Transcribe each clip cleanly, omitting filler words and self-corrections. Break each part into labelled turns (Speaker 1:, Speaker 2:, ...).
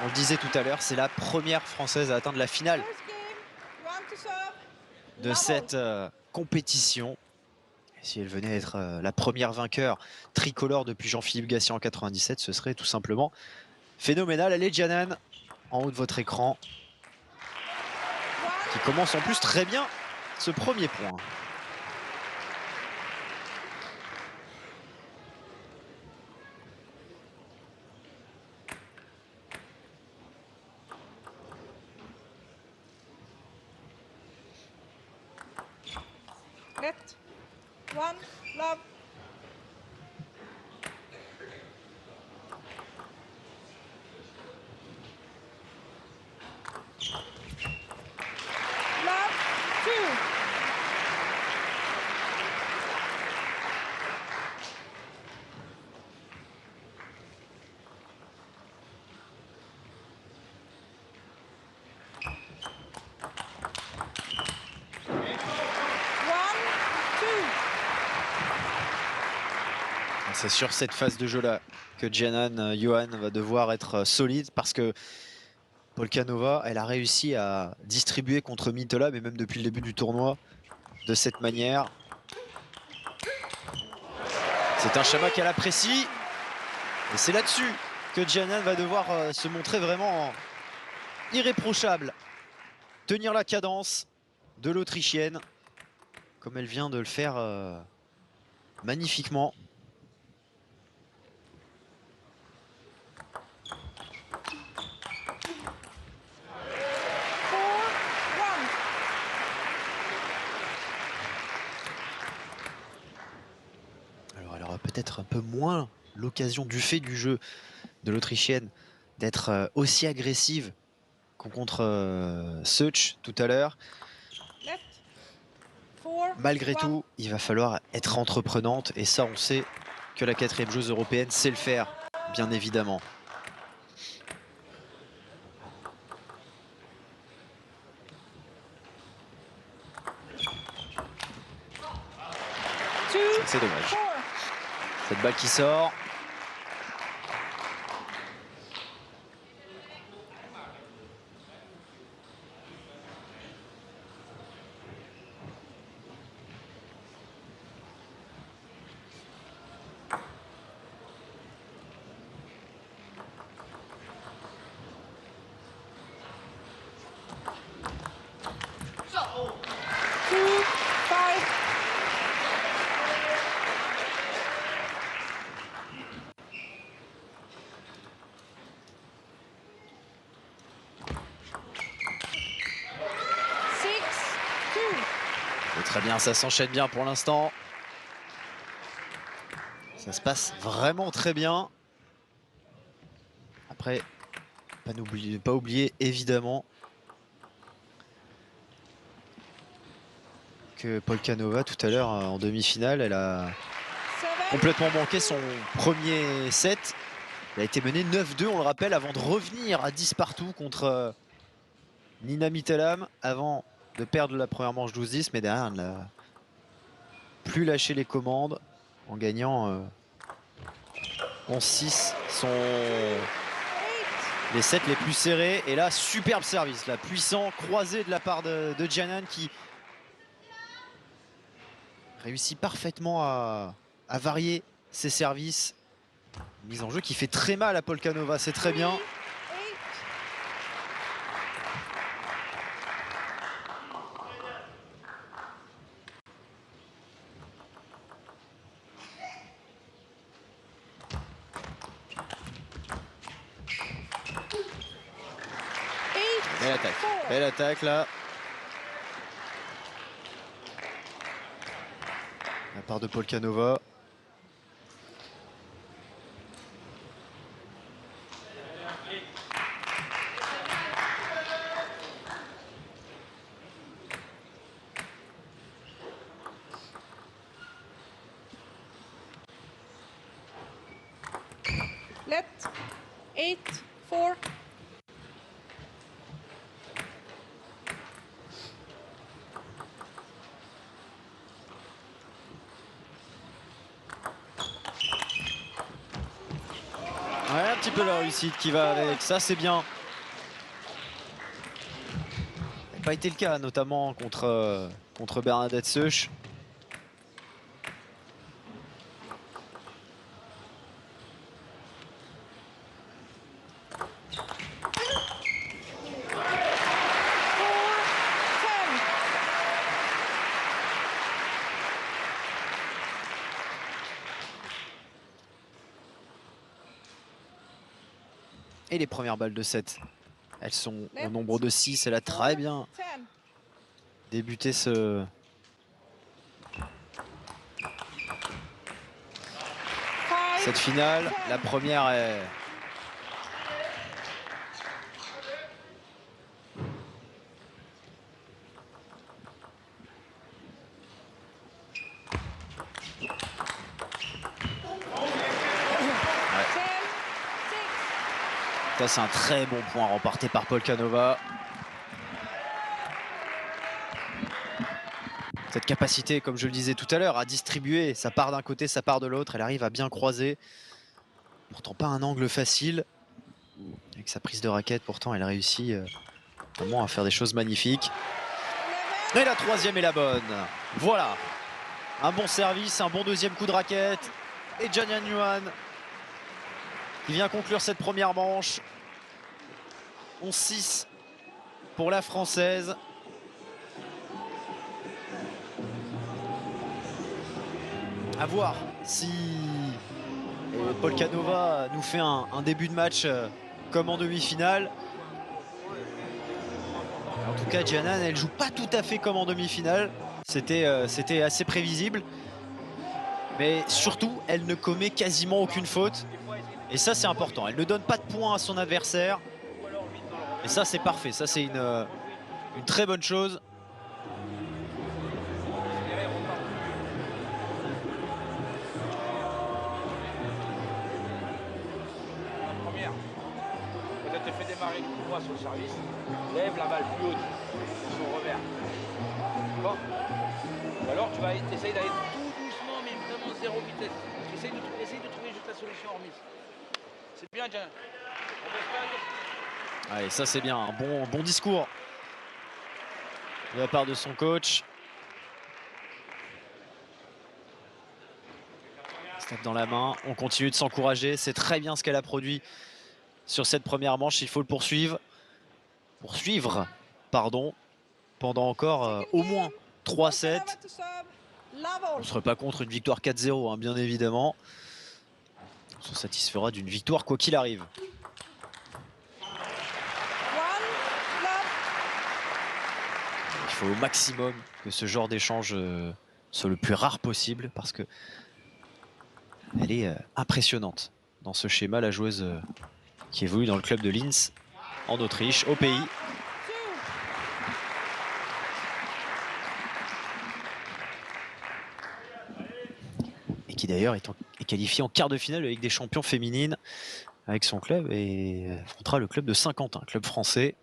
Speaker 1: On le disait tout à l'heure, c'est la première Française à atteindre la finale de cette compétition. Et si elle venait à être la première vainqueur tricolore depuis Jean-Philippe Gatien en 97, ce serait tout simplement phénoménal. Allez, Jeannan, en haut de votre écran, qui commence en plus très bien ce premier point.
Speaker 2: Net. One. Love. Love. Two.
Speaker 1: C'est sur cette phase de jeu-là que Jeannan Johan va devoir être solide parce que Polkanova, elle a réussi à distribuer contre Mitela, mais même depuis le début du tournoi, de cette manière. C'est un schéma qu'elle apprécie. Et c'est là-dessus que Jeannan va devoir se montrer vraiment irréprochable. Tenir la cadence de l'Autrichienne, comme elle vient de le faire magnifiquement. Alors elle aura peut-être un peu moins l'occasion du fait du jeu de l'Autrichienne d'être aussi agressive qu'on contre Such tout à l'heure. Malgré tout, il va falloir être entreprenante et ça on sait que la 4e joueuse européenne sait le faire, bien évidemment. C'est dommage. Cette balle qui sort. Très bien, ça s'enchaîne bien pour l'instant. Ça se passe vraiment très bien. Après, pas oublier évidemment que Polkanova tout à l'heure en demi-finale, elle a complètement manqué son premier set. Elle a été menée 9-2, on le rappelle, avant de revenir à 10 partout contre Nina Mitterlam, avant de perdre la première manche 12-10, mais derrière, elle n'a plus lâché les commandes en gagnant 11-6. Les sets les plus serrés. Et là, superbe service, là, puissant, croisé de la part de Jeannan qui réussit parfaitement à varier ses services. Une mise en jeu qui fait très mal à Polkanova, c'est très bien. Belle attaque là. De la part de Polkanova.
Speaker 2: Let. 8-4.
Speaker 1: Ouais, un petit peu la réussite qui va avec. Ça, c'est bien. Ça n'a pas été le cas, notamment contre Bernadette Seuch. Et les premières balles de 7, elles sont au nombre de 6. Elle a très bien débuté cette finale. La première est... Ça, c'est un très bon point remporté par Polkanova. Cette capacité, comme je le disais tout à l'heure, à distribuer, ça part d'un côté, ça part de l'autre. Elle arrive à bien croiser. Pourtant pas un angle facile. Avec sa prise de raquette, pourtant, elle réussit vraiment à faire des choses magnifiques. Et la troisième est la bonne. Voilà. Un bon service, un bon deuxième coup de raquette. Et Jianyan Yuan qui vient conclure cette première manche. 11-6 pour la Française. À voir si Polkanova nous fait un début de match comme en demi-finale. En tout cas, Jianyan, elle joue pas tout à fait comme en demi-finale. C'était assez prévisible. Mais surtout, elle ne commet quasiment aucune faute. Et ça, c'est important. Elle ne donne pas de points à son adversaire. Et ça, c'est parfait. Ça, c'est une très bonne chose.
Speaker 3: Peut-être te fait démarrer le coup droit sur le service. Lève la balle plus haute sur le revers. D'accord? Alors tu vas essayer d'aller tout doucement, mais vraiment zéro vitesse. Essaye de trouver juste la solution en mise. C'est bien, Jean.
Speaker 1: Allez, ça c'est bien, un bon discours de la part de son coach. Step dans la main, on continue de s'encourager. C'est très bien ce qu'elle a produit sur cette première manche. Il faut le poursuivre. Pardon, pendant encore au moins 3 sets. On ne serait pas contre une victoire 4-0, hein, bien évidemment. On se satisfera d'une victoire quoi qu'il arrive. Il faut au maximum que ce genre d'échange soit le plus rare possible parce que elle est impressionnante dans ce schéma, la joueuse qui évolue dans le club de Linz en Autriche, au pays. Et qui d'ailleurs est qualifiée en quart de finale avec des champions féminines avec son club et affrontera le club de Saint-Quentin, club français.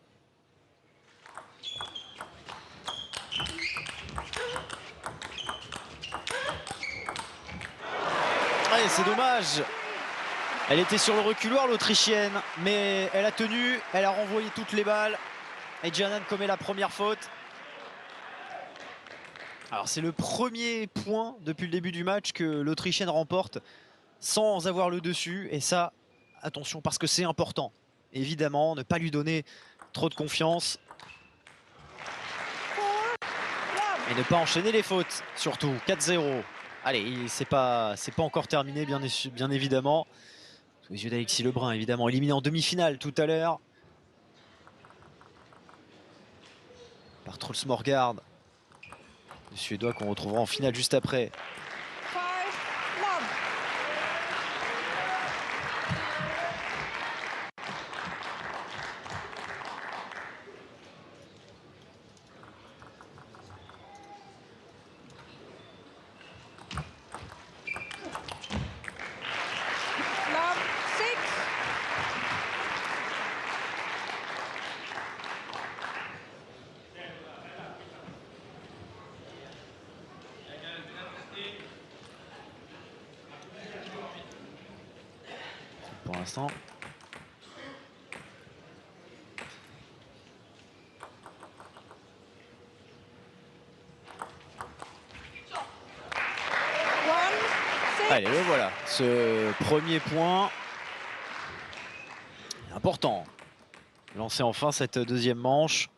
Speaker 1: Allez, c'est dommage. Elle était sur le reculoir, l'Autrichienne, mais elle a tenu, elle a renvoyé toutes les balles. Et Jianyan commet la première faute. Alors c'est le premier point depuis le début du match que l'Autrichienne remporte sans avoir le dessus. Et ça, attention, parce que c'est important. Évidemment, ne pas lui donner trop de confiance. Et ne pas enchaîner les fautes, surtout. 4-0. Allez, c'est pas encore terminé, bien évidemment. Sous les yeux d'Alexis Lebrun, évidemment, éliminé en demi-finale tout à l'heure par Truls Morgard, le Suédois qu'on retrouvera en finale juste après. Pour l'instant, Allez, le voilà. Ce premier point important. Lancer enfin cette deuxième manche.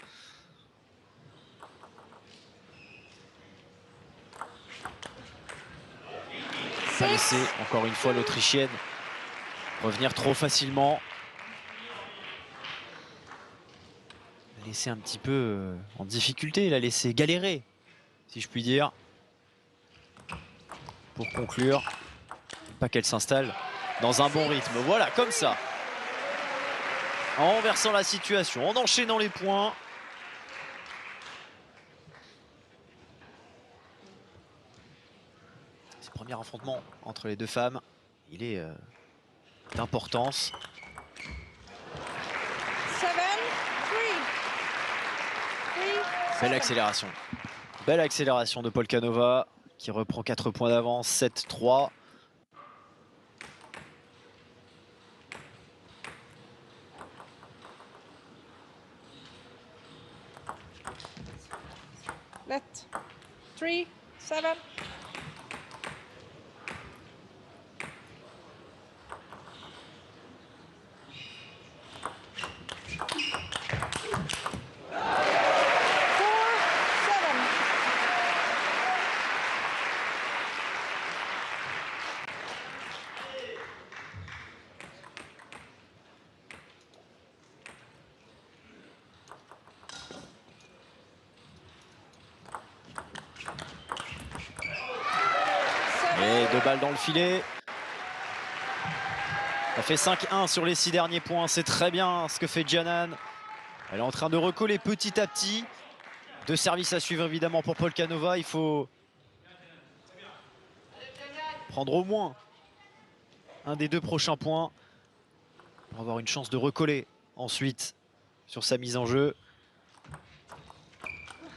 Speaker 1: Pas laisser encore une fois l'Autrichienne revenir trop facilement. La laisser un petit peu en difficulté, la laisser galérer, si je puis dire. Pour conclure, pas qu'elle s'installe dans un bon rythme. Voilà, comme ça. En renversant la situation, en enchaînant les points. Ce premier affrontement entre les deux femmes, il est d'importance.
Speaker 2: 7, 3.
Speaker 1: Belle accélération. Belle accélération de Polkanova qui reprend 4 points d'avance, 7-3.
Speaker 2: Let. 3, 7.
Speaker 1: Et 2 balles dans le filet. Ça fait 5-1 sur les 6 derniers points. C'est très bien ce que fait Giannan. Elle est en train de recoller petit à petit. 2 services à suivre évidemment pour Polkanova. Il faut prendre au moins un des 2 prochains points pour avoir une chance de recoller ensuite sur sa mise en jeu.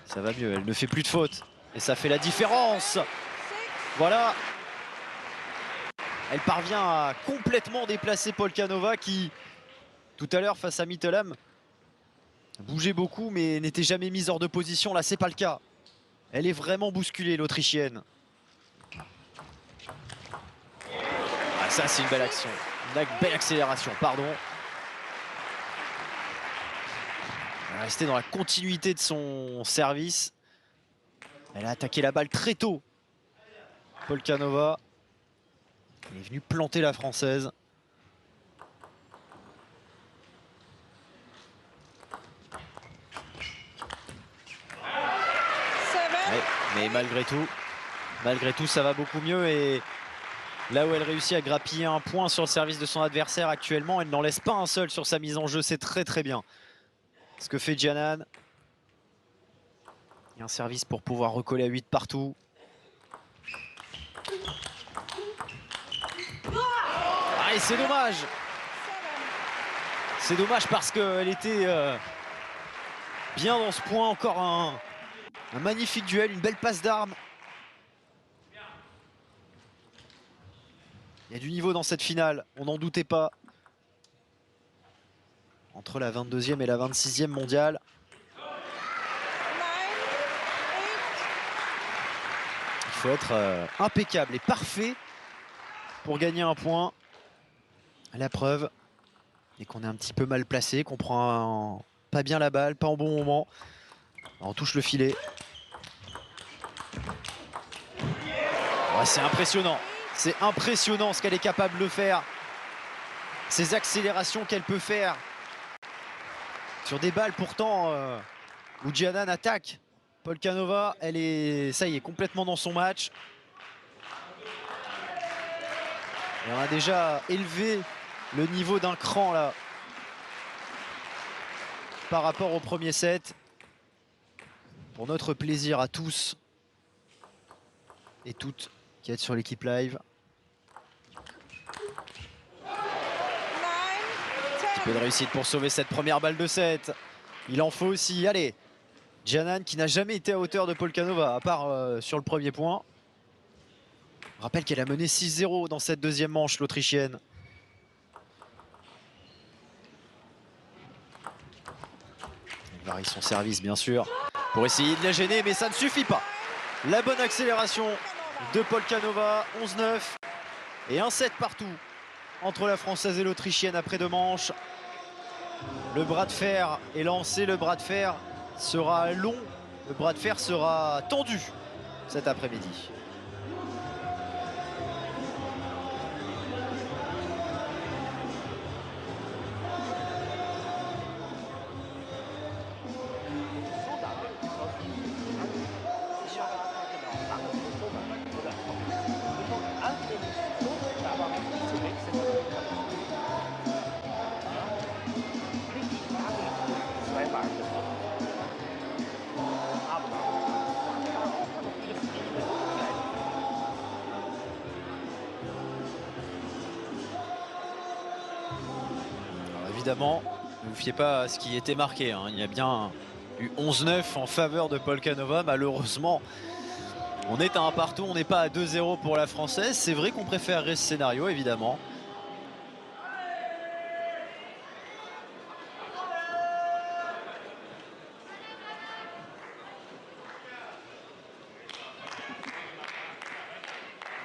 Speaker 1: Ça va mieux, elle ne fait plus de fautes. Et ça fait la différence. Voilà. Elle parvient à complètement déplacer Polkanova qui, tout à l'heure face à Mittelham, bougeait beaucoup mais n'était jamais mise hors de position. Là, c'est pas le cas. Elle est vraiment bousculée, l'Autrichienne. Ah, ça, c'est une belle action. Une belle accélération, pardon. Elle est restée dans la continuité de son service. Elle a attaqué la balle très tôt. Polkanova. Elle est venue planter la Française. Ouais, mais malgré tout, ça va beaucoup mieux. Et là où elle réussit à grappiller un point sur le service de son adversaire actuellement, elle n'en laisse pas un seul sur sa mise en jeu. C'est très très bien ce que fait Giannan. Il y a un service pour pouvoir recoller à 8 partout. Ah, et c'est dommage. C'est dommage parce qu'elle était bien dans ce point. Encore un magnifique duel, une belle passe d'armes. Il y a du niveau dans cette finale, on n'en doutait pas. Entre la 22e et la 26e mondiale. Il faut être impeccable et parfait pour gagner un point. La preuve est qu'on est un petit peu mal placé, qu'on prend pas bien la balle, pas en bon moment. On touche le filet. Ouais, c'est impressionnant. C'est impressionnant ce qu'elle est capable de faire. Ces accélérations qu'elle peut faire sur des balles pourtant où Giannan attaque. Polkanova, elle est, ça y est, complètement dans son match. Et on a déjà élevé le niveau d'un cran là par rapport au premier set. Pour notre plaisir à tous et toutes qui êtes sur l'équipe live. Un petit peu de réussite pour sauver cette première balle de set. Il en faut aussi. Allez, Giannan qui n'a jamais été à hauteur de Polkanova, à part sur le premier point. Je rappelle qu'elle a mené 6-0 dans cette deuxième manche, l'Autrichienne. Elle varie son service, bien sûr, pour essayer de la gêner, mais ça ne suffit pas. La bonne accélération de Polkanova, 11-9. Et un set partout entre la Française et l'Autrichienne après 2 manches. Le bras de fer est lancé, le bras de fer sera long, le bras de fer sera tendu cet après-midi. Évidemment, ne vous fiez pas à ce qui était marqué, hein. Il y a bien eu 11-9 en faveur de Polkanova. Malheureusement, on est à un partout, on n'est pas à 2-0 pour la Française. C'est vrai qu'on préférerait ce scénario, évidemment.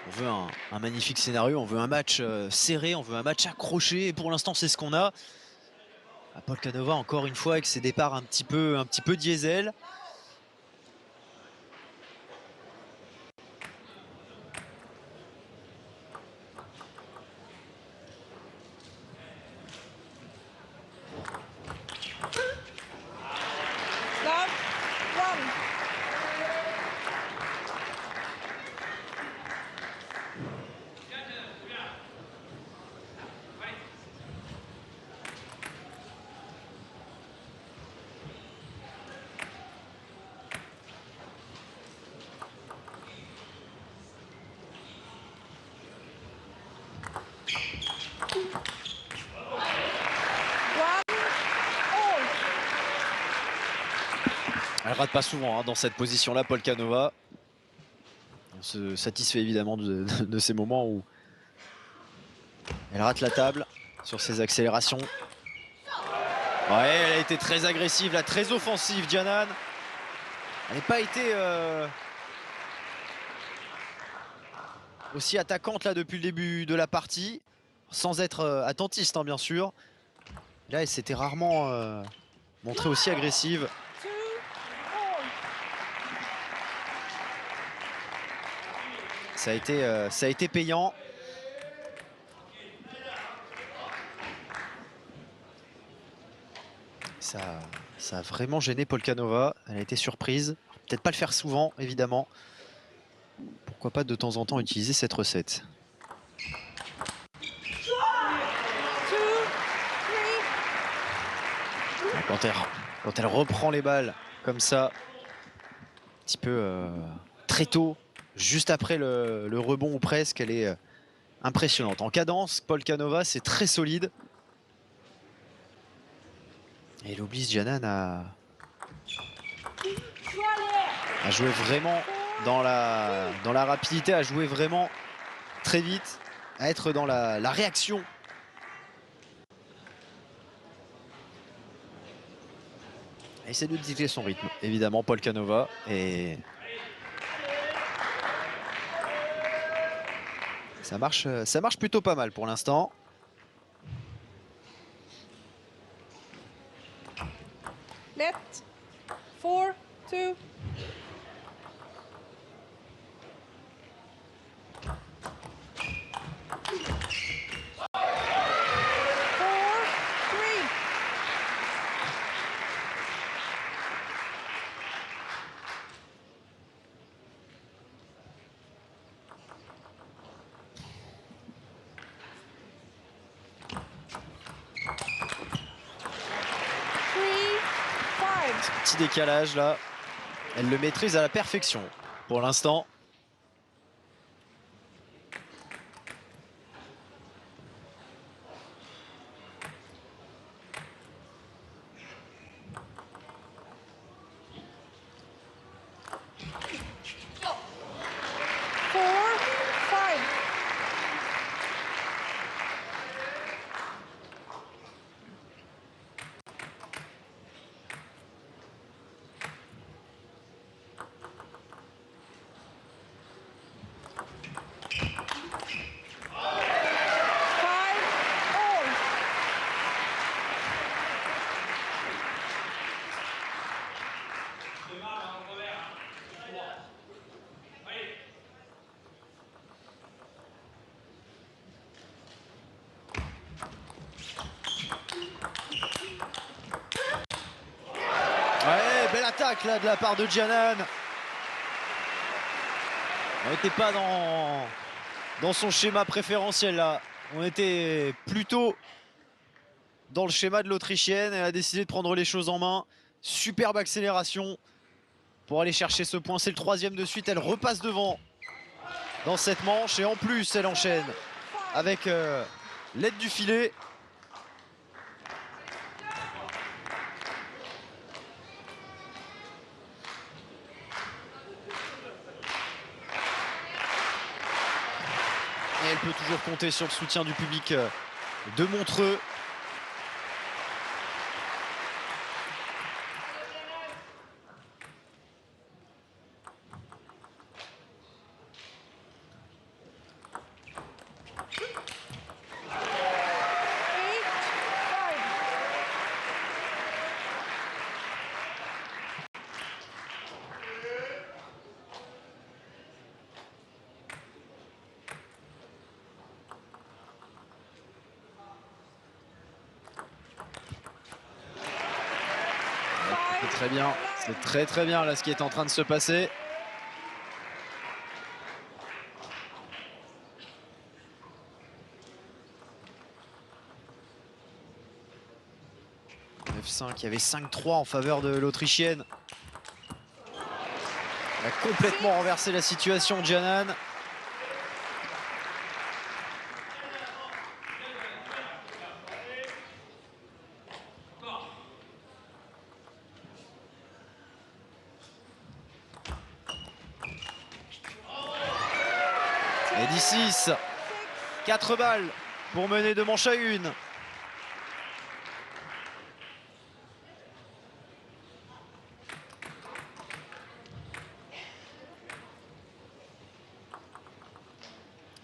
Speaker 1: On veut un magnifique scénario, on veut un match serré, on veut un match accroché. Et pour l'instant, c'est ce qu'on a. Polkanova, encore une fois, avec ses départs un petit peu diesel. Elle rate pas souvent, hein, dans cette position-là, Polkanova. On se satisfait évidemment de ces moments où elle rate la table sur ses accélérations. Ouais, elle a été très agressive, là, très offensive, Giannan. Elle n'a pas été aussi attaquante là depuis le début de la partie, sans être attentiste, hein, bien sûr. Là, elle s'était rarement montrée aussi agressive. Ça a été payant. Ça a vraiment gêné Polkanova. Elle a été surprise. Peut-être pas le faire souvent, évidemment. Pourquoi pas de temps en temps utiliser cette recette. Quand elle reprend les balles comme ça, un petit peu très tôt, juste après le rebond ou presque, elle est impressionnante. En cadence, Polkanova, c'est très solide. Et elle oblige Giannan à jouer vraiment dans la rapidité, à jouer vraiment très vite, à être dans la réaction. Elle essaie de dicter son rythme, évidemment, Polkanova. Et ça marche plutôt pas mal pour l'instant.
Speaker 2: Net 4-2.
Speaker 1: Petit décalage là, elle le maîtrise à la perfection pour l'instant. attaque là de la part de Giannan. On n'était pas dans son schéma préférentiel là. On était plutôt dans le schéma de l'Autrichienne. Elle a décidé de prendre les choses en main. Superbe accélération pour aller chercher ce point. C'est le 3e de suite. Elle repasse devant dans cette manche. Et en plus, elle enchaîne avec l'aide du filet. Et elle peut toujours compter sur le soutien du public de Montreux. C'est très bien, c'est très bien là ce qui est en train de se passer. Il y avait 5-3 en faveur de l'Autrichienne. Elle a complètement renversé la situation, Giannan. Et 10-6, 4 balles pour mener de manche à 1.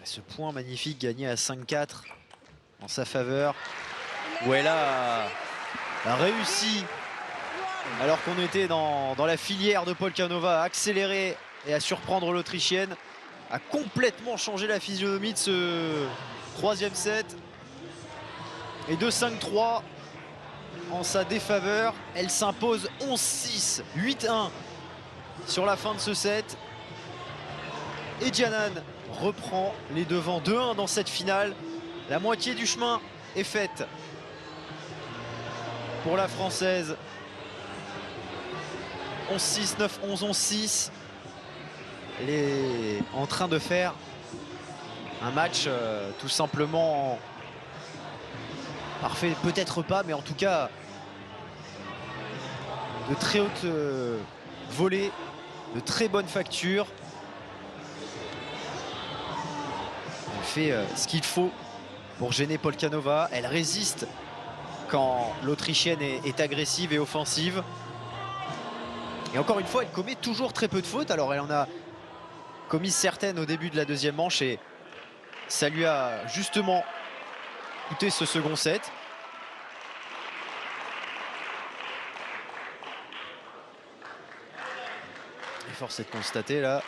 Speaker 1: Ce point magnifique gagné à 5-4 en sa faveur, où elle a réussi, alors qu'on était dans la filière de Polkanova, à accélérer et à surprendre l'Autrichienne, a complètement changé la physionomie de ce 3e set. Et de 5-3 en sa défaveur, elle s'impose 11-6, 8-1 sur la fin de ce set. Et Giannan reprend les devants 2-1 dans cette finale. La moitié du chemin est faite pour la Française. 11-6, 9-11, 11-6. Elle est en train de faire un match tout simplement parfait, peut-être pas, mais en tout cas de très haute volée, de très bonne facture. Elle fait ce qu'il faut pour gêner Polkanova. Elle résiste quand l'Autrichienne est agressive et offensive. Et encore une fois, elle commet toujours très peu de fautes. Alors elle en a commis certaines au début de la 2e manche et ça lui a justement coûté ce second set. Et force est de constater là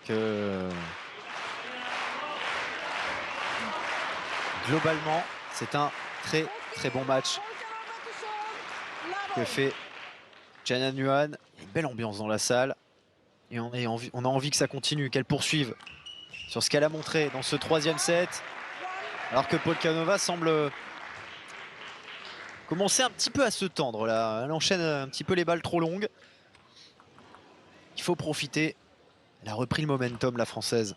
Speaker 1: que globalement c'est un très très bon match que fait Giannan Yuan. Il y a une belle ambiance dans la salle et on a envie que ça continue, qu'elle poursuive sur ce qu'elle a montré dans ce 3e set, alors que Polkanova semble commencer un petit peu à se tendre là. Elle enchaîne un petit peu les balles trop longues. Il faut profiter. Elle a repris le momentum, la Française.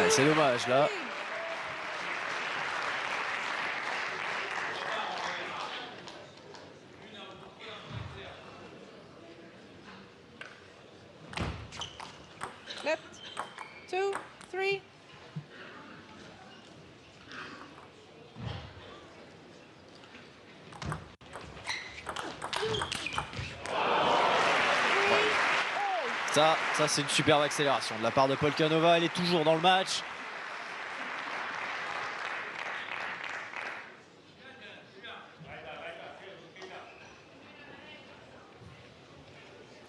Speaker 1: Ouais, c'est dommage là.
Speaker 2: Net. 2, 3.
Speaker 1: Ça c'est une superbe accélération de la part de Polkanova. Elle est toujours dans le match.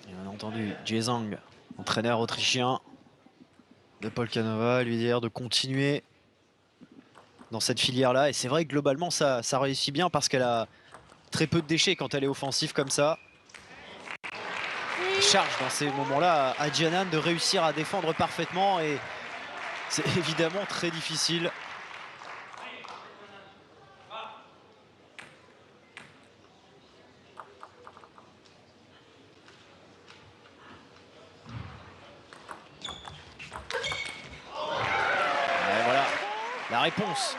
Speaker 1: Et bien entendu, Jezang, entraîneur autrichien de Polkanova, lui dire de continuer dans cette filière-là. Et c'est vrai que globalement, ça réussit bien parce qu'elle a très peu de déchets quand elle est offensive comme ça. Charge dans ces moments-là à Jianan de réussir à défendre parfaitement et c'est évidemment très difficile. Et voilà la réponse.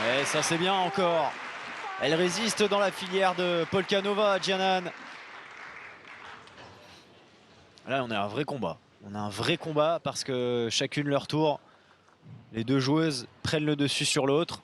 Speaker 1: Et ça c'est bien encore. Elle résiste dans la filière de Polkanova, Jianan. Là on a un vrai combat. On a un vrai combat parce que chacune leur tour, les deux joueuses prennent le dessus sur l'autre.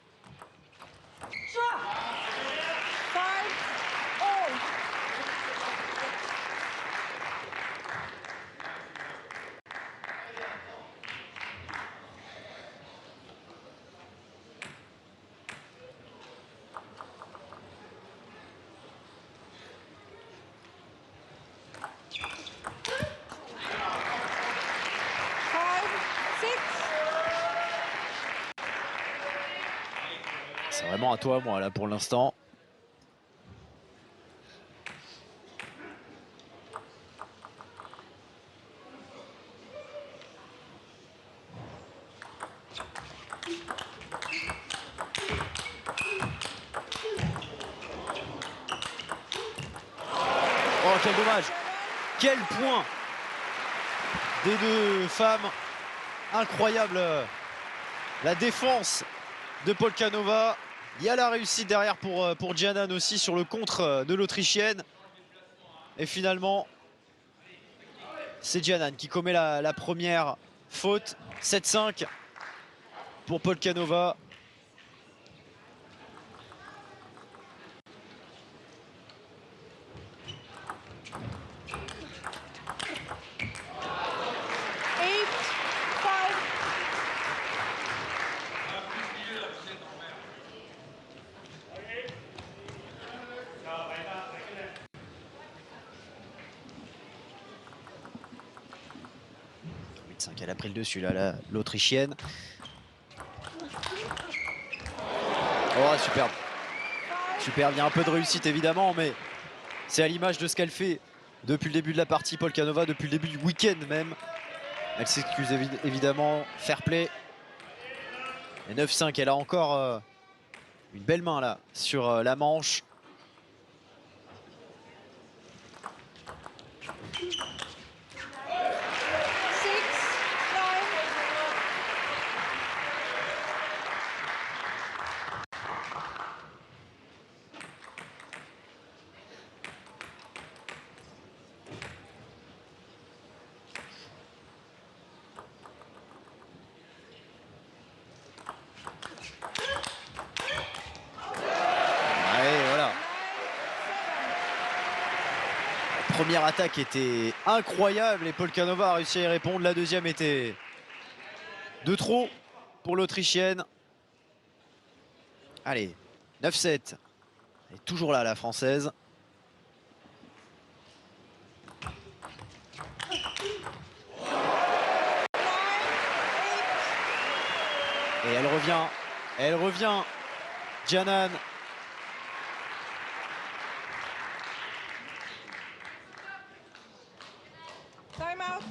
Speaker 1: C'est vraiment à toi, moi, là, pour l'instant. Oh, quel dommage! Quel point des deux femmes! Incroyable la défense de Polkanova. Il y a la réussite derrière pour Jianan aussi sur le contre de l'Autrichienne. Et finalement, c'est Jianan qui commet la première faute. 7-5 pour Polkanova. Elle a pris le dessus là, l'Autrichienne. Oh, superbe. Superbe, il y a un peu de réussite évidemment, mais c'est à l'image de ce qu'elle fait depuis le début de la partie, Polkanova, depuis le début du week-end même. Elle s'excuse évidemment, fair play. Et 9-5, elle a encore une belle main là sur la manche. Première attaque était incroyable et Polkanova a réussi à y répondre. La deuxième était de trop pour l'Autrichienne. Allez, 9-7. Elle est toujours là, la Française. Et elle revient, Jianan.
Speaker 2: Time out.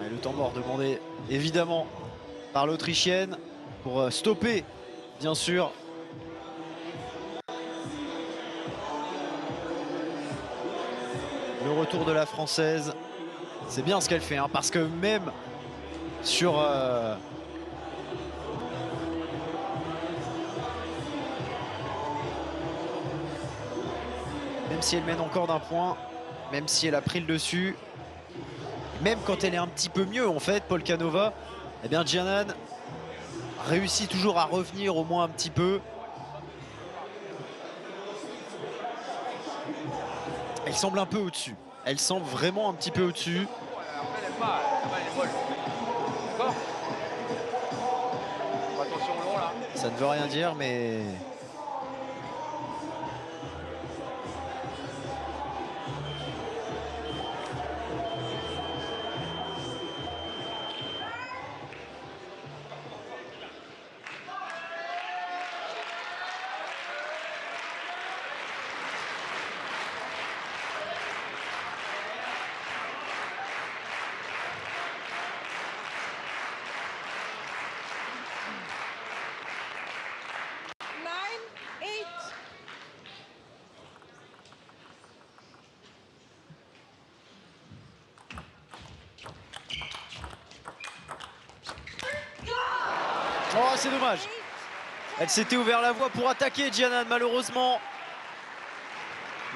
Speaker 1: Ouais, le temps mort demandé évidemment par l'Autrichienne pour stopper bien sûr le retour de la Française. C'est bien ce qu'elle fait, hein, parce que même sur même si elle mène encore d'un point, même si elle a pris le dessus, même quand elle est un petit peu mieux en fait, Polkanova, eh bien Giannan réussit toujours à revenir au moins un petit peu. Elle semble un peu au-dessus. Elle semble vraiment un petit peu au-dessus.
Speaker 3: Après, elle aime pas, elle est molle. D'accord? Attention long là.
Speaker 1: Ça ne veut rien dire, mais
Speaker 2: Nine, eight.
Speaker 1: oh, c'est dommage. Elle s'était ouvert la voie pour attaquer Giannan, malheureusement.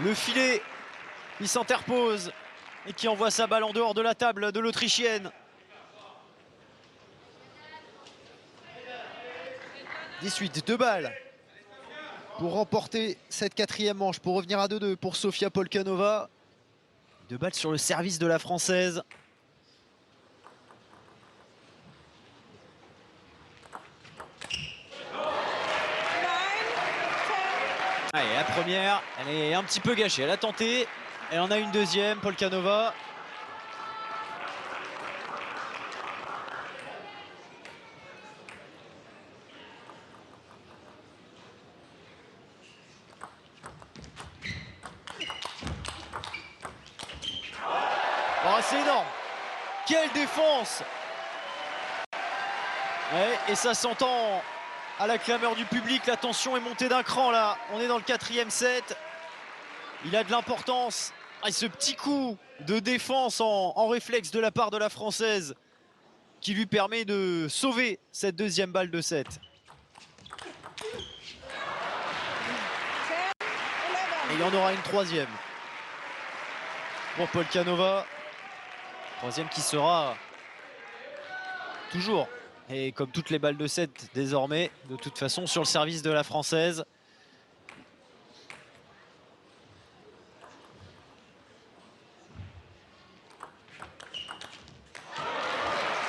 Speaker 1: Le filet, il s'interpose et qui envoie sa balle en dehors de la table de l'Autrichienne. 18, 2 balles pour remporter cette quatrième manche, pour revenir à 2-2 pour Sofia Polkanova. 2 balles sur le service de la Française. Allez, la première, elle est un petit peu gâchée. Elle a tenté, elle en a une deuxième, Polkanova. Oh, c'est énorme. Quelle défense. Ouais, et ça s'entend à la clameur du public. La tension est montée d'un cran là. On est dans le quatrième set. Il a de l'importance. Et ce petit coup de défense en réflexe de la part de la Française qui lui permet de sauver cette deuxième balle de set. Et il y en aura une troisième pour Polkanova. Troisième qui sera toujours, et comme toutes les balles de set désormais, de toute façon sur le service de la Française.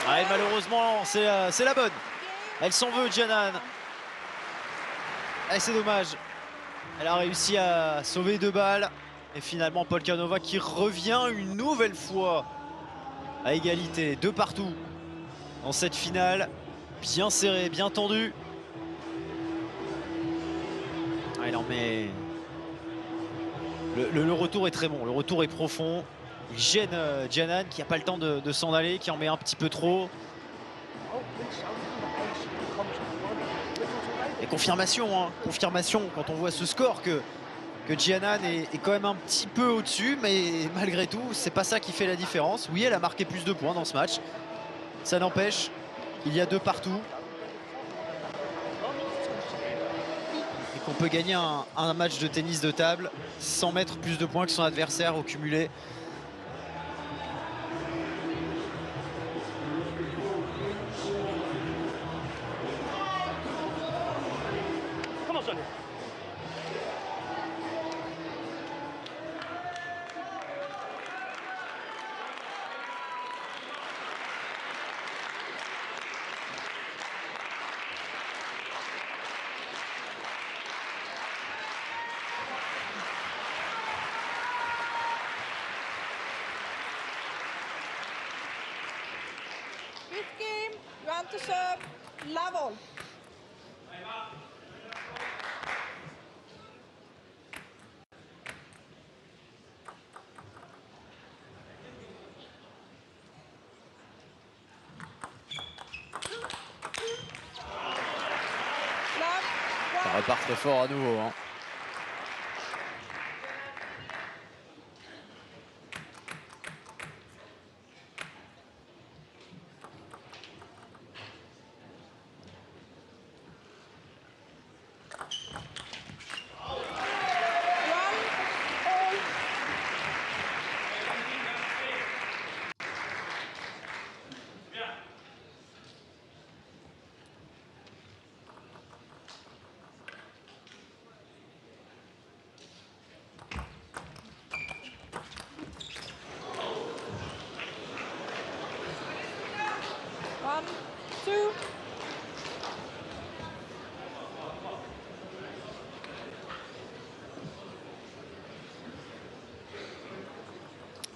Speaker 1: Ah, et malheureusement, c'est la bonne. Elle s'en veut, Giannan. Et c'est dommage. Elle a réussi à sauver 2 balles. Et finalement, Polkanova qui revient une nouvelle fois à égalité, 2 partout dans cette finale. Bien serré, bien tendu. Ah, non, mais le retour est très bon, le retour est profond. Il gêne Giannan qui n'a pas le temps de s'en aller, qui en met un petit peu trop. Et confirmation, hein, confirmation quand on voit ce score que Giannan est quand même un petit peu au-dessus, mais malgré tout, c'est pas ça qui fait la différence. Oui, elle a marqué plus de points dans ce match. Ça n'empêche, il y a 2 partout. Et qu'on peut gagner un match de tennis de table sans mettre plus de points que son adversaire au cumulé.
Speaker 2: Fifth game, you want to serve level.
Speaker 1: part très fort à nouveau. Hein.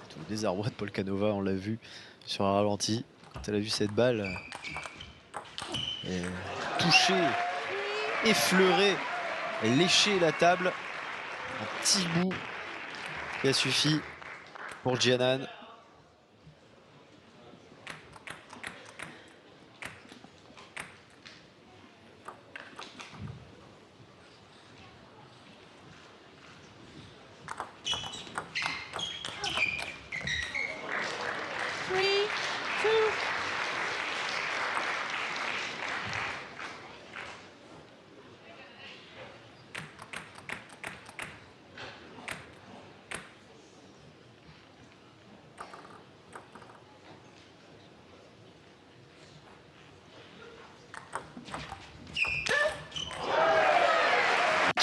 Speaker 1: Tout le désarroi de Polkanova, on l'a vu sur un ralenti. Quand elle a vu cette balle toucher, effleurer, lécher la table, un petit bout qui a suffi pour Jianan.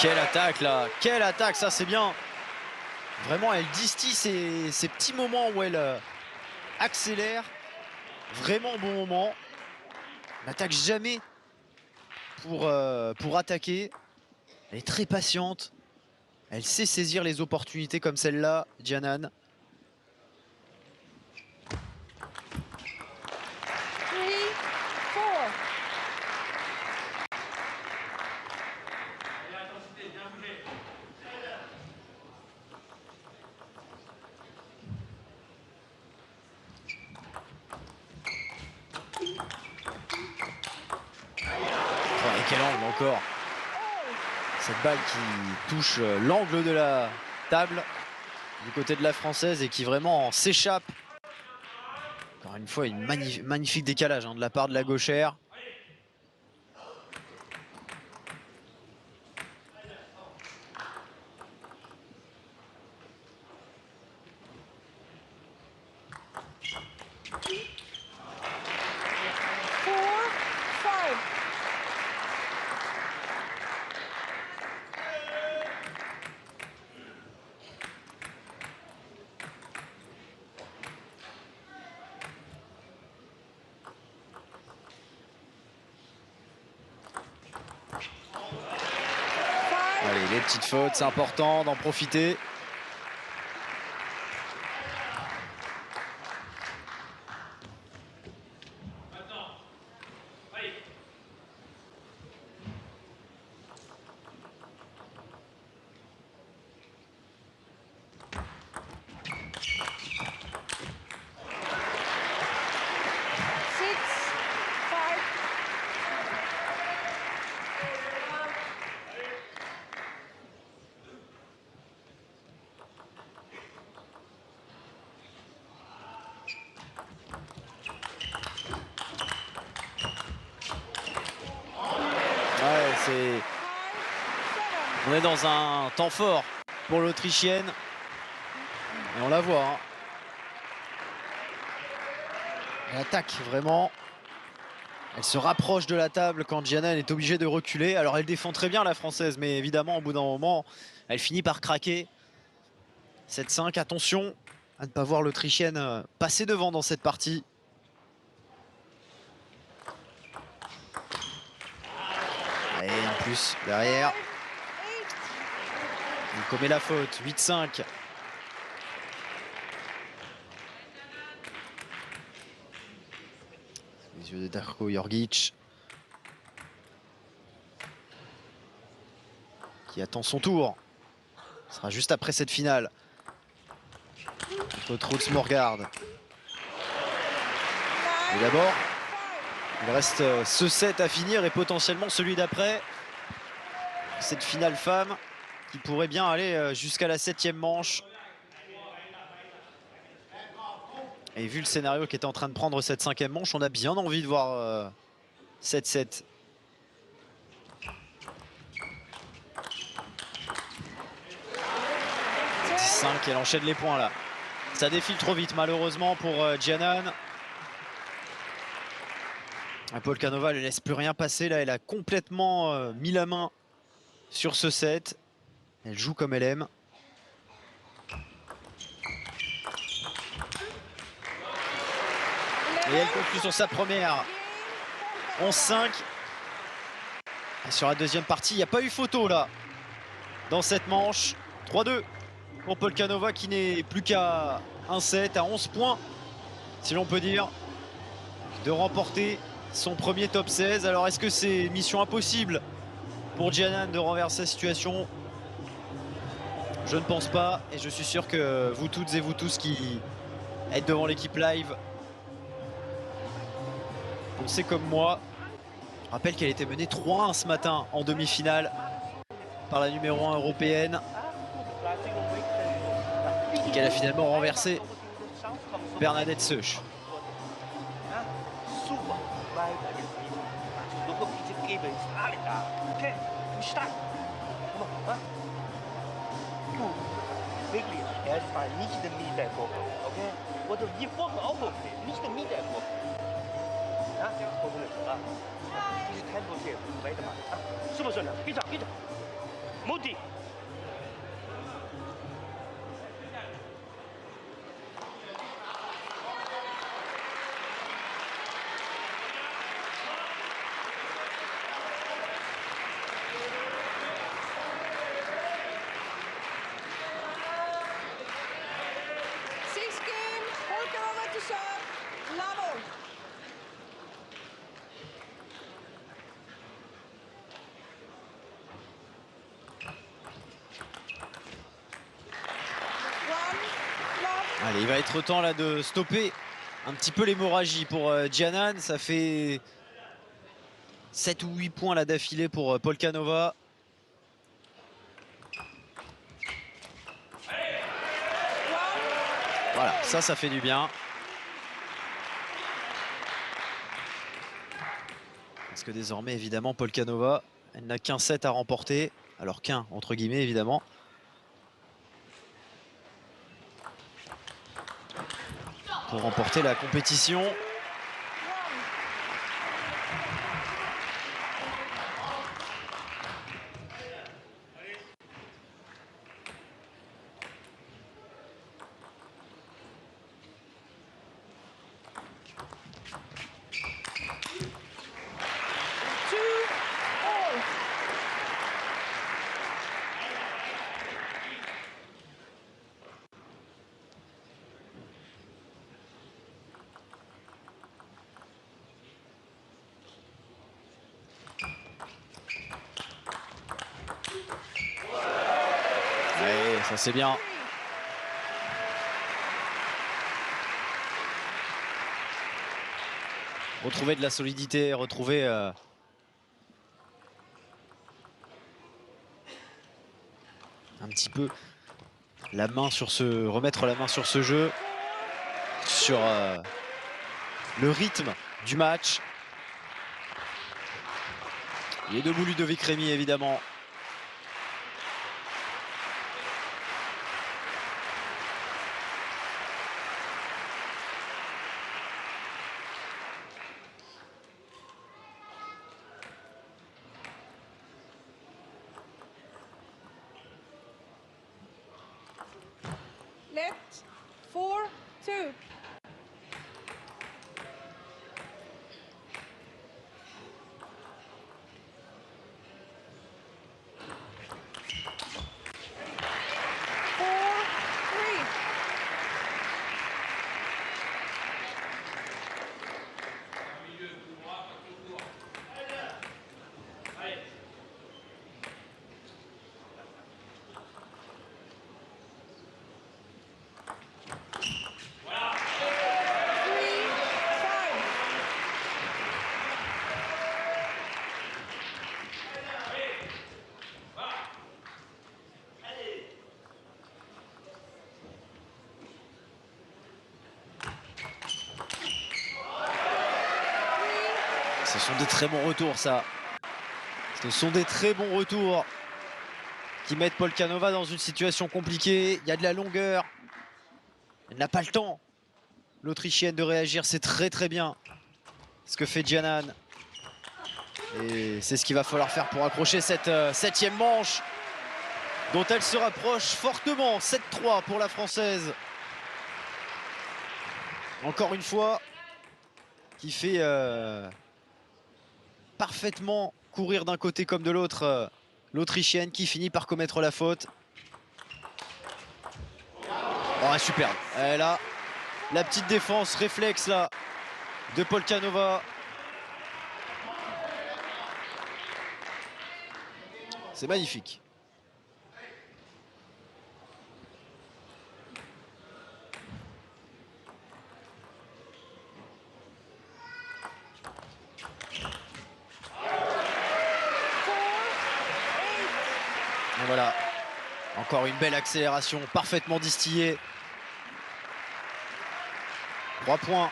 Speaker 1: Quelle attaque là, quelle attaque, ça c'est bien. Vraiment elle distille ces petits moments où elle accélère. Vraiment bon moment. Elle n'attaque jamais pour attaquer. Elle est très patiente. Elle sait saisir les opportunités comme celle-là, Jianan. Quel angle encore. Cette balle qui touche l'angle de la table du côté de la Française et qui vraiment s'échappe. Encore une fois, une magnifique décalage de la part de la gauchère. Allez, les petites fautes, c'est important d'en profiter. On est dans un temps fort pour l'Autrichienne. Et on la voit. Hein. Elle attaque vraiment. Elle se rapproche de la table quand Jianan est obligée de reculer. Alors elle défend très bien la Française, mais évidemment au bout d'un moment, elle finit par craquer. 7-5, attention à ne pas voir l'Autrichienne passer devant dans cette partie. Et en plus, derrière, il commet la faute. 8-5. Les yeux de Darko Jorgic. Qui attend son tour. Ce sera juste après cette finale. Contre Truls Morgard. Et d'abord, il reste ce set à finir et potentiellement celui d'après. cette finale femme qui pourrait bien aller jusqu'à la 7e manche. Et vu le scénario qui est en train de prendre cette 5e manche, on a bien envie de voir 7-7. 5, elle enchaîne les points là. Ça défile trop vite malheureusement pour Giannan. Polkanova ne laisse plus rien passer là, elle a complètement mis la main sur ce set. Elle joue comme elle aime. Et elle conclut sur sa première. 11-5. Sur la deuxième partie, il n'y a pas eu photo là dans cette manche. 3-2 pour Polkanova qui n'est plus qu'à un set, à 11 points, si l'on peut dire, de remporter son premier top 16. Alors est-ce que c'est mission impossible pour Giannan de renverser la situation? Je ne pense pas, et je suis sûr que vous toutes et vous tous qui êtes devant l'équipe live pensez comme moi. Je rappelle qu'elle était menée 3-1 ce matin en demi-finale par la numéro 1 européenne et qu'elle a finalement renversé Bernadette Seuch. Allez, il va être temps là de stopper un petit peu l'hémorragie pour Giannan. Ça fait 7 ou 8 points là d'affilée pour Polkanova. Voilà, ça fait du bien. Parce que désormais, évidemment, Polkanova, elle n'a qu'un set à remporter. Alors qu'un, entre guillemets, évidemment. Pour remporter la compétition. Ouais, ça c'est bien. Retrouver de la solidité, retrouver un petit peu la main sur ce, remettre la main sur ce jeu, sur le rythme du match. Il est debout Ludovic Rémy évidemment.
Speaker 2: Left, 4-2.
Speaker 1: Ce sont des très bons retours, ça. Ce sont des très bons retours qui mettent Polkanova dans une situation compliquée. Il y a de la longueur. Elle n'a pas le temps, l'Autrichienne, de réagir. C'est très bien ce que fait Giannan. Et c'est ce qu'il va falloir faire pour accrocher cette 7e manche dont elle se rapproche fortement. 7-3 pour la Française. Encore une fois, qui fait parfaitement courir d'un côté comme de l'autre l'Autrichienne, qui finit par commettre la faute. Oh, superbe. Elle a la petite défense réflexe là de Polkanova. C'est magnifique. Et voilà, encore une belle accélération, parfaitement distillée. 3 points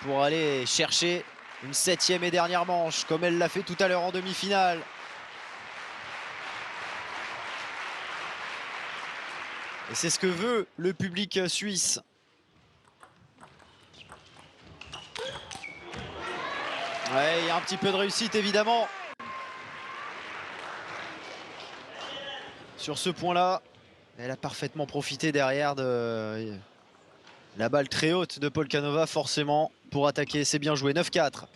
Speaker 1: pour aller chercher une 7e et dernière manche, comme elle l'a fait tout à l'heure en demi-finale. Et c'est ce que veut le public suisse. Ouais, il y a un petit peu de réussite évidemment. Sur ce point-là, elle a parfaitement profité derrière de la balle très haute de Polkanova, forcément, pour attaquer. C'est bien joué, 9-4.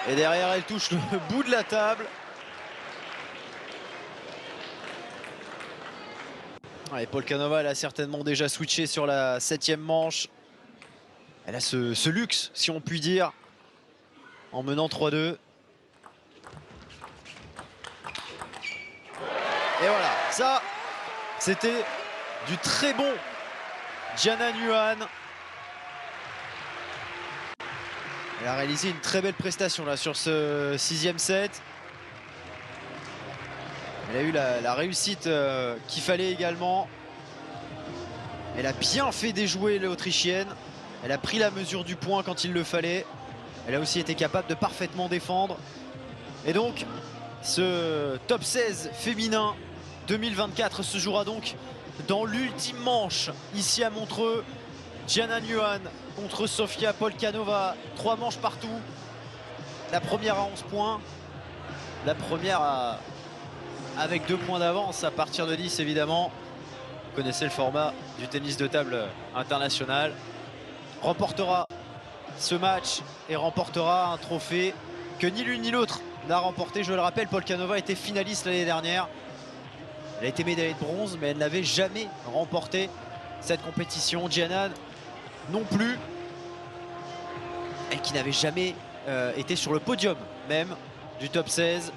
Speaker 1: Et derrière, elle touche le bout de la table. Ouais, Polkanova, elle a certainement déjà switché sur la 7e manche. Elle a ce luxe, si on peut dire, en menant 3-2. Et voilà, ça, c'était du très bon Giannan Yuan. Elle a réalisé une très belle prestation là sur ce 6e set. Elle a eu la réussite qu'il fallait également. Elle a bien fait déjouer l'Autrichienne. Elle a pris la mesure du point quand il le fallait. Elle a aussi été capable de parfaitement défendre. Et donc, ce top 16 féminin 2024 se jouera donc dans l'ultime manche, ici à Montreux. Giannan Yuan contre Sofia Polkanova. 3 manches partout. La première à 11 points. La première avec 2 points d'avance à partir de 10 évidemment. Vous connaissez le format du tennis de table international. Remportera ce match et remportera un trophée que ni l'une ni l'autre n'a remporté. Je le rappelle, Polkanova était finaliste l'année dernière. Elle a été médaillée de bronze, mais elle n'avait jamais remporté cette compétition. Giannan non plus. Elle qui n'avait jamais été sur le podium même du top 16.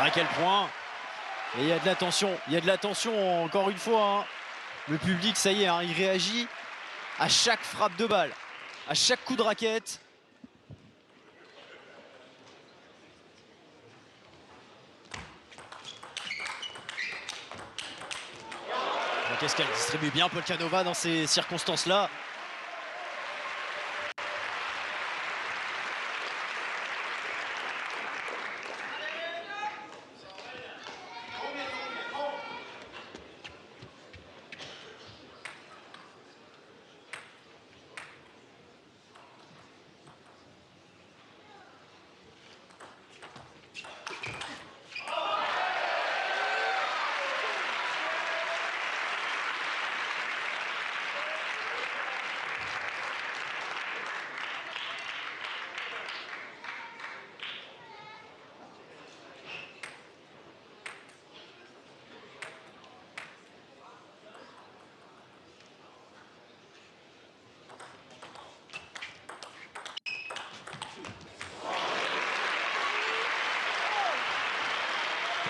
Speaker 1: À quel point. Et il y a de la tension encore une fois. Hein. Le public, ça y est, hein, il réagit à chaque frappe de balle, à chaque coup de raquette. Qu'est-ce qu'elle distribue bien Polkanova dans ces circonstances-là.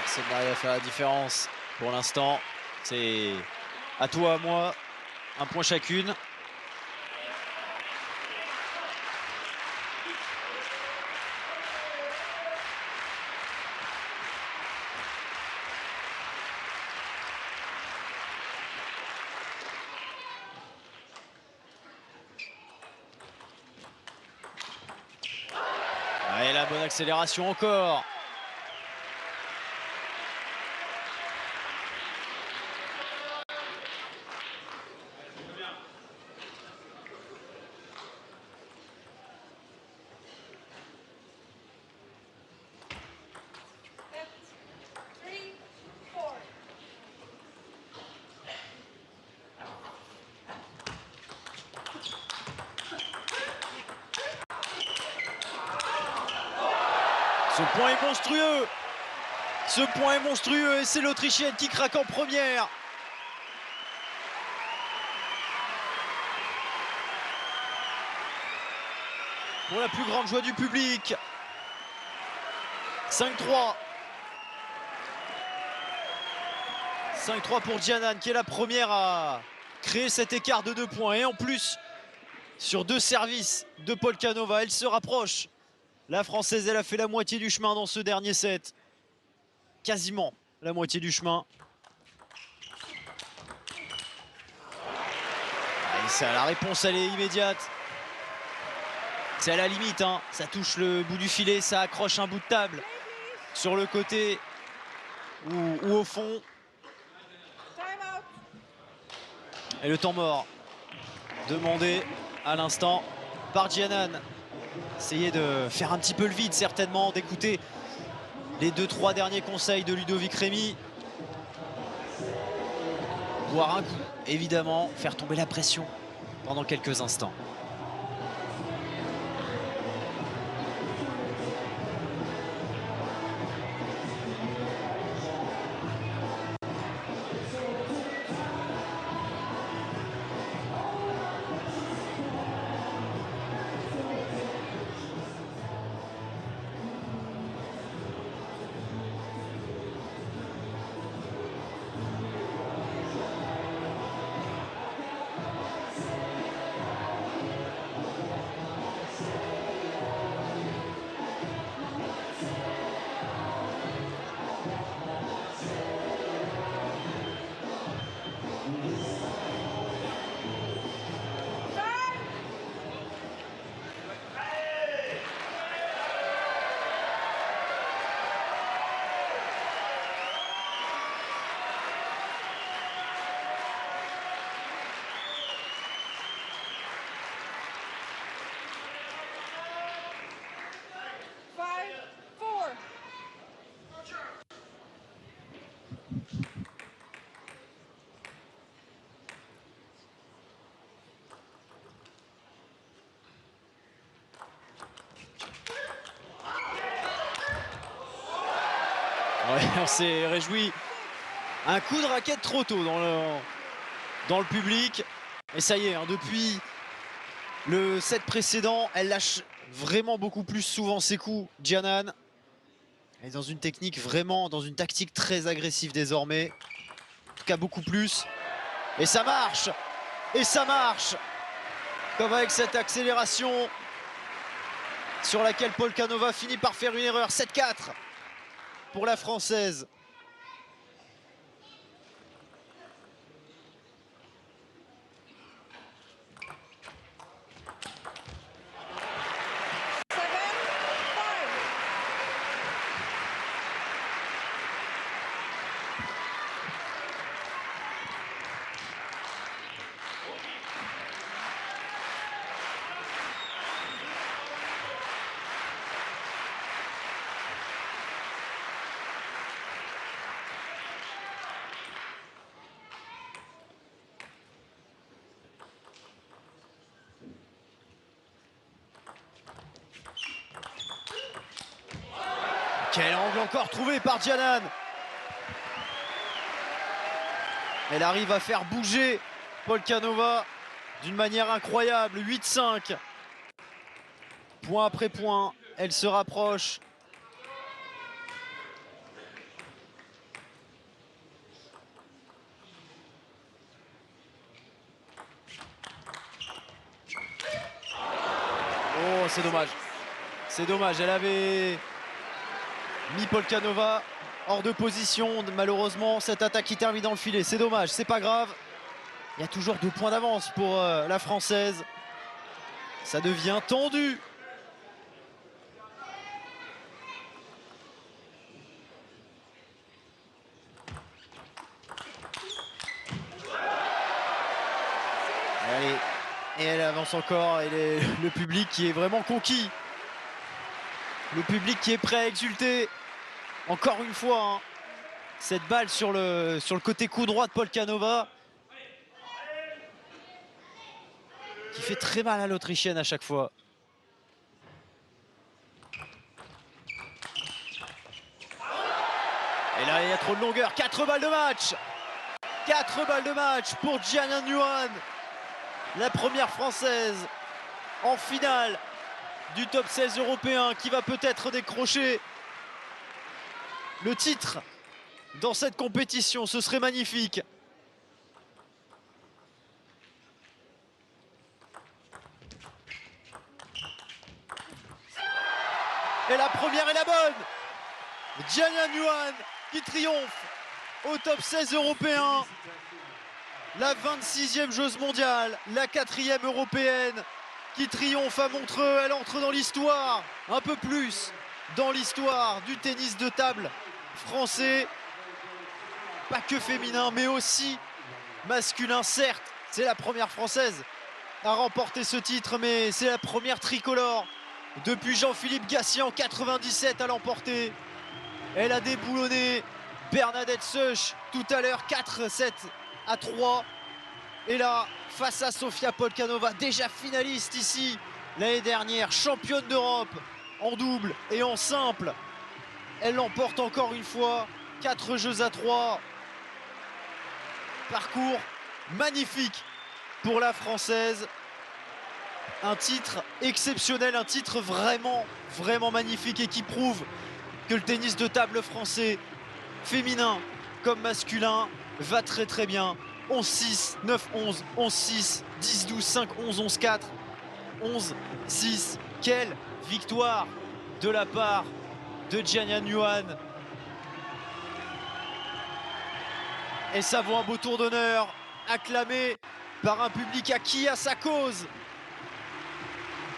Speaker 1: Personne n'arrive à faire la différence pour l'instant. C'est à toi, à moi, un point chacune. Et la bonne accélération encore. Ce point est monstrueux. Ce point est monstrueux et c'est l'Autrichienne qui craque en première. Pour la plus grande joie du public. 5-3. 5-3 pour Giannan qui est la première à créer cet écart de 2 points. Et en plus, sur 2 services de Polkanova, elle se rapproche. La Française, elle a fait la moitié du chemin dans ce dernier set. Quasiment la moitié du chemin. Et ça, la réponse, elle est immédiate. C'est à la limite, hein. Ça touche le bout du filet, ça accroche un bout de table sur le côté ou au fond. Et le temps mort demandé à l'instant par Giannan. Essayer de faire un petit peu le vide certainement, d'écouter les 2-3 derniers conseils de Ludovic Rémy. Boire un coup, évidemment, faire tomber la pression pendant quelques instants. Ouais, on s'est réjoui. Un coup de raquette trop tôt dans le public. Et ça y est, hein, depuis le set précédent, elle lâche vraiment beaucoup plus souvent ses coups, Giannan. Elle est dans une technique vraiment, dans une tactique très agressive désormais. En tout cas, beaucoup plus. Et ça marche. Et ça marche. Comme avec cette accélération sur laquelle Polkanova finit par faire une erreur. 7-4 pour la Française. Quel angle encore trouvé par Giannan. Elle arrive à faire bouger Polkanova d'une manière incroyable. 8-5. Point après point, elle se rapproche. c'est dommage. C'est dommage, elle avait mis Polkanova hors de position. Malheureusement, cette attaque qui termine dans le filet. C'est dommage, c'est pas grave. Il y a toujours 2 points d'avance pour la Française. Ça devient tendu. Allez, et elle avance encore. Et le public qui est vraiment conquis. Le public qui est prêt à exulter. Encore une fois, hein, cette balle sur le côté coup droit de Polkanova, qui fait très mal à l'Autrichienne à chaque fois. Et là, il y a trop de longueur. 4 balles de match. 4 balles de match pour Jian Yuan, la première Française en finale du top 16 européen, qui va peut-être décrocher le titre dans cette compétition. Ce serait magnifique. Et la première est la bonne. Jian Yuan qui triomphe au top 16 européen. La 26e joueuse mondiale, la 4e européenne qui triomphe à Montreux. Elle entre dans l'histoire, un peu plus dans l'histoire du tennis de table français. Pas que féminin, mais aussi masculin. Certes, c'est la première Française à remporter ce titre, mais c'est la première tricolore depuis Jean-Philippe Gassier en 97 à l'emporter. Elle a déboulonné Bernadette Seuch tout à l'heure, 4-7-3. Et là, face à Sofia Polkanova, déjà finaliste ici l'année dernière, championne d'Europe en double et en simple. Elle l'emporte encore une fois, 4-3. Parcours magnifique pour la Française. Un titre exceptionnel, un titre vraiment, vraiment magnifique et qui prouve que le tennis de table français, féminin comme masculin, va très très bien. 11-6, 9-11, 11-6, 10-12, 5-11, 11-4, 11-6. Quelle victoire de la part de Jian Yuan. Et ça vaut un beau tour d'honneur, acclamé par un public acquis à sa cause.